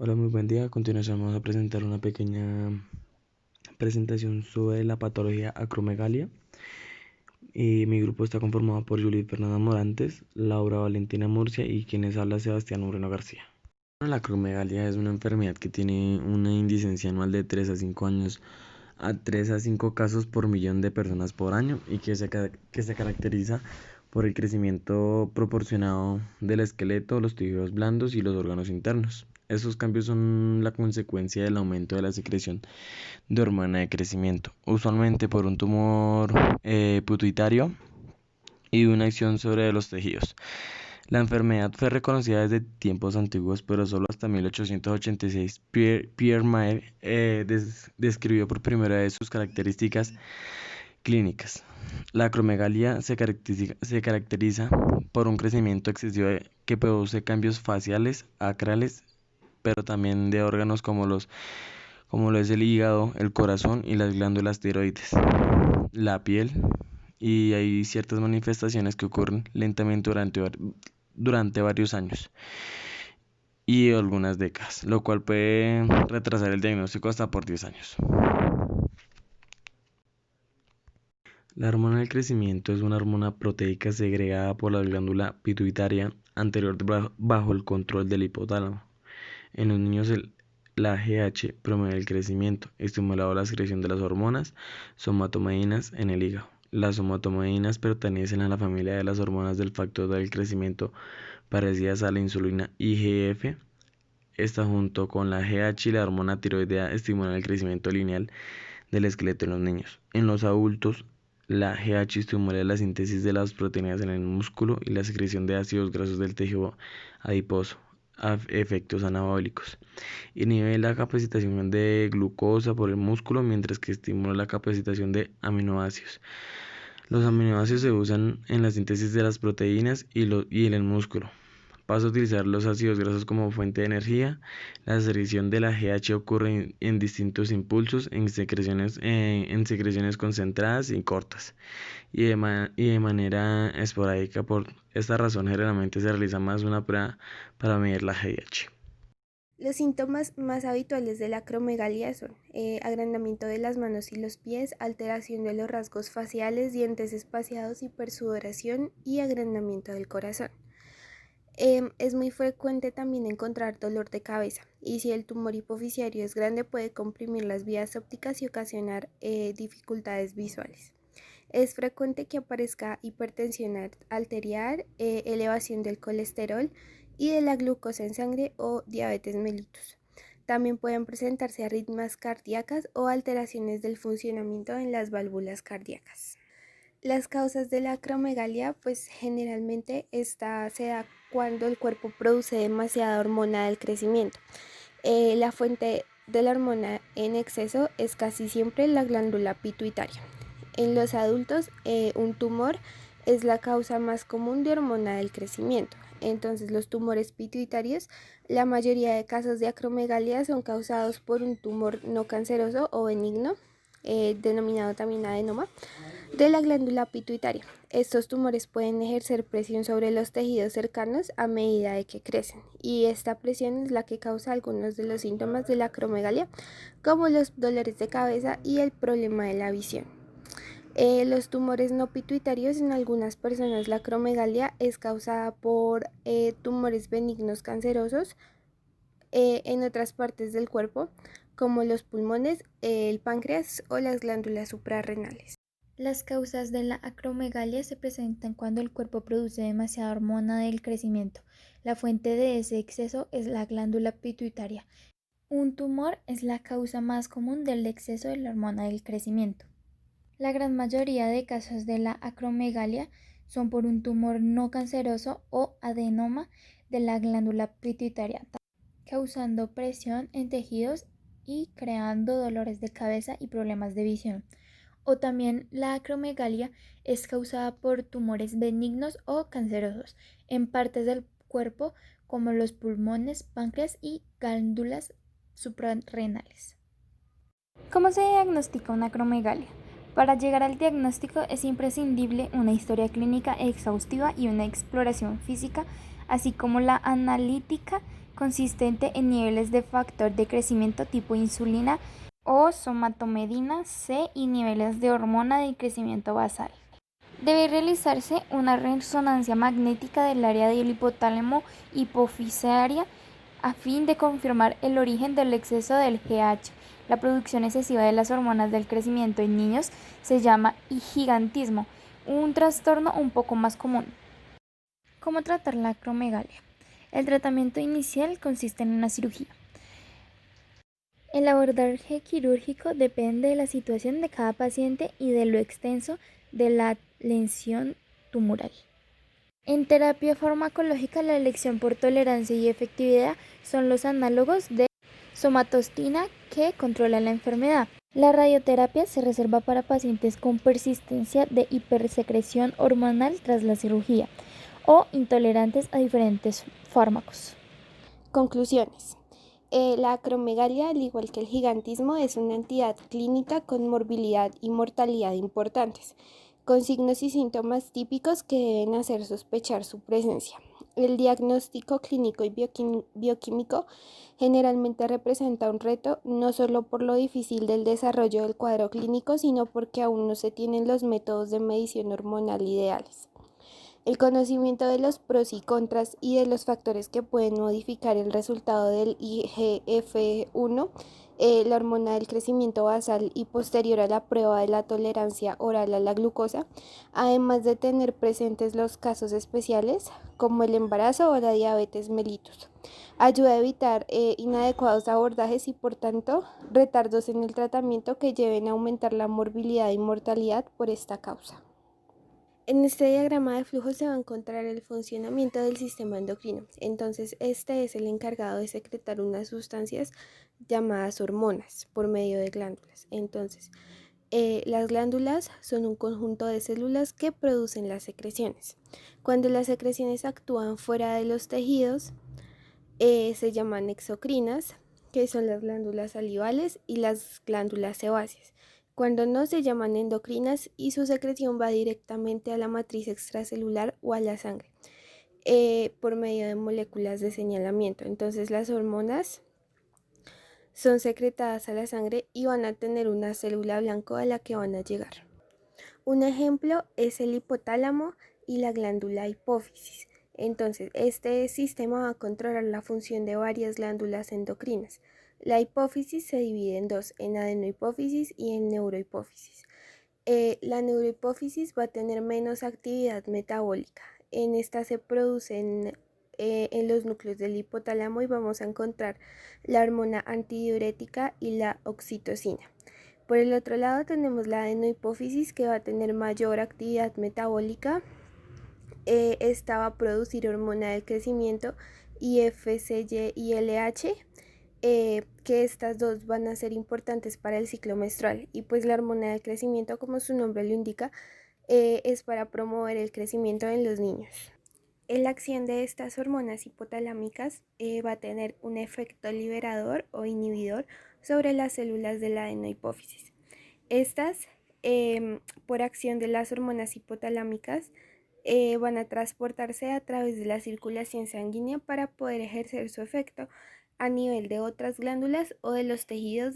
Hola, muy buen día. A continuación vamos a presentar una pequeña presentación sobre la patología acromegalia. Mi grupo está conformado por Juliet Fernanda Morantes, Laura Valentina Murcia y quienes habla Sebastián Moreno García. La acromegalia es una enfermedad que tiene una incidencia anual de 3 a 5 años a 3 a 5 casos por millón de personas por año y que se caracteriza por el crecimiento proporcionado del esqueleto, los tejidos blandos y los órganos internos. Estos cambios son la consecuencia del aumento de la secreción de hormona de crecimiento, usualmente por un tumor pituitario y una acción sobre los tejidos. La enfermedad fue reconocida desde tiempos antiguos, pero solo hasta 1886 Pierre Mayer describió por primera vez sus características clínicas. La acromegalia se caracteriza por un crecimiento excesivo que produce cambios faciales, acrales, pero también de órganos como lo es el hígado, el corazón y las glándulas tiroides, la piel, y hay ciertas manifestaciones que ocurren lentamente durante varios años y algunas décadas, lo cual puede retrasar el diagnóstico hasta por 10 años. La hormona del crecimiento es una hormona proteica segregada por la glándula pituitaria anterior bajo el control del hipotálamo. En los niños la AGH promueve el crecimiento, estimulando la secreción de las hormonas somatomedinas en el hígado. Las somatomedinas pertenecen a la familia de las hormonas del factor del crecimiento parecidas a la insulina IGF. Esta junto con la GH y la hormona tiroidea estimulan el crecimiento lineal del esqueleto en los niños. En los adultos, la GH estimula la síntesis de las proteínas en el músculo y la secreción de ácidos grasos del tejido adiposo a efectos anabólicos. Inhibe la capacitación de glucosa por el músculo, mientras que estimula la capacitación de aminoácidos. Los aminoácidos se usan en la síntesis de las proteínas y en el músculo. Pasa a utilizar los ácidos grasos como fuente de energía. La secreción de la GH ocurre en distintos impulsos, en secreciones concentradas y cortas, y de manera esporádica. Por esta razón, generalmente se realiza más una prueba para medir la GH. Los síntomas más habituales de la acromegalia son agrandamiento de las manos y los pies, alteración de los rasgos faciales, dientes espaciados, hipersudoración y agrandamiento del corazón. Es muy frecuente también encontrar dolor de cabeza y si el tumor hipoficiario es grande puede comprimir las vías ópticas y ocasionar dificultades visuales. Es frecuente que aparezca hipertensión arterial, elevación del colesterol y de la glucosa en sangre o diabetes mellitus. También pueden presentarse arritmias cardíacas o alteraciones del funcionamiento en las válvulas cardíacas. Las causas de la acromegalia, pues generalmente esta se da cuando el cuerpo produce demasiada hormona del crecimiento. La fuente de la hormona en exceso es casi siempre la glándula pituitaria. En los adultos, un tumor es la causa más común de hormona del crecimiento. Entonces, los tumores pituitarios, la mayoría de casos de acromegalia son causados por un tumor no canceroso o benigno, denominado también adenoma, de la glándula pituitaria. Estos tumores pueden ejercer presión sobre los tejidos cercanos a medida de que crecen, y esta presión es la que causa algunos de los síntomas de la acromegalia, como los dolores de cabeza y el problema de la visión. Los tumores no pituitarios, en algunas personas la acromegalia es causada por tumores benignos cancerosos en otras partes del cuerpo, como los pulmones, el páncreas o las glándulas suprarrenales. Las causas de la acromegalia se presentan cuando el cuerpo produce demasiada hormona del crecimiento. La fuente de ese exceso es la glándula pituitaria. Un tumor es la causa más común del exceso de la hormona del crecimiento. La gran mayoría de casos de la acromegalia son por un tumor no canceroso o adenoma de la glándula pituitaria, causando presión en tejidos y creando dolores de cabeza y problemas de visión. O también la acromegalia es causada por tumores benignos o cancerosos en partes del cuerpo como los pulmones, páncreas y glándulas suprarrenales. ¿Cómo se diagnostica una acromegalia? Para llegar al diagnóstico es imprescindible una historia clínica exhaustiva y una exploración física, así como la analítica consistente en niveles de factor de crecimiento tipo insulina o somatomedina C y niveles de hormona del crecimiento basal. Debe realizarse una resonancia magnética del área del hipotálamo hipofisaria a fin de confirmar el origen del exceso del GH. La producción excesiva de las hormonas del crecimiento en niños se llama gigantismo, un trastorno un poco más común. ¿Cómo tratar la acromegalia? El tratamiento inicial consiste en una cirugía. El abordaje quirúrgico depende de la situación de cada paciente y de lo extenso de la lesión tumoral. En terapia farmacológica, la elección por tolerancia y efectividad son los análogos de somatostina que controlan la enfermedad. La radioterapia se reserva para pacientes con persistencia de hipersecreción hormonal tras la cirugía o intolerantes a diferentes fármacos. Conclusiones. La acromegalia, al igual que el gigantismo, es una entidad clínica con morbilidad y mortalidad importantes, con signos y síntomas típicos que deben hacer sospechar su presencia. El diagnóstico clínico y bioquímico generalmente representa un reto no solo por lo difícil del desarrollo del cuadro clínico, sino porque aún no se tienen los métodos de medición hormonal ideales. El conocimiento de los pros y contras y de los factores que pueden modificar el resultado del IGF-1, la hormona del crecimiento basal y posterior a la prueba de la tolerancia oral a la glucosa, además de tener presentes los casos especiales como el embarazo o la diabetes mellitus, ayuda a evitar inadecuados abordajes y por tanto retardos en el tratamiento que lleven a aumentar la morbilidad y mortalidad por esta causa. En este diagrama de flujo se va a encontrar el funcionamiento del sistema endocrino. Entonces, este es el encargado de secretar unas sustancias llamadas hormonas por medio de glándulas. Entonces, las glándulas son un conjunto de células que producen las secreciones. Cuando las secreciones actúan fuera de los tejidos, se llaman exocrinas, que son las glándulas salivales y las glándulas sebáceas. Cuando no, se llaman endocrinas y su secreción va directamente a la matriz extracelular o a la sangre por medio de moléculas de señalamiento. Entonces las hormonas son secretadas a la sangre y van a tener una célula blanco a la que van a llegar. Un ejemplo es el hipotálamo y la glándula hipófisis. Entonces, este sistema va a controlar la función de varias glándulas endocrinas. La hipófisis se divide en dos, en adenohipófisis y en neurohipófisis. La neurohipófisis va a tener menos actividad metabólica. En esta se producen en los núcleos del hipotálamo y vamos a encontrar la hormona antidiurética y la oxitocina. Por el otro lado tenemos la adenohipófisis que va a tener mayor actividad metabólica. Esta va a producir hormona del crecimiento y FSH y LH, que estas dos van a ser importantes para el ciclo menstrual. Y pues la hormona del crecimiento, como su nombre lo indica, es para promover el crecimiento en los niños. La acción de estas hormonas hipotalámicas va a tener un efecto liberador o inhibidor sobre las células de la adenohipófisis. Estas, por acción de las hormonas hipotalámicas, van a transportarse a través de la circulación sanguínea para poder ejercer su efecto a nivel de otras glándulas o de los tejidos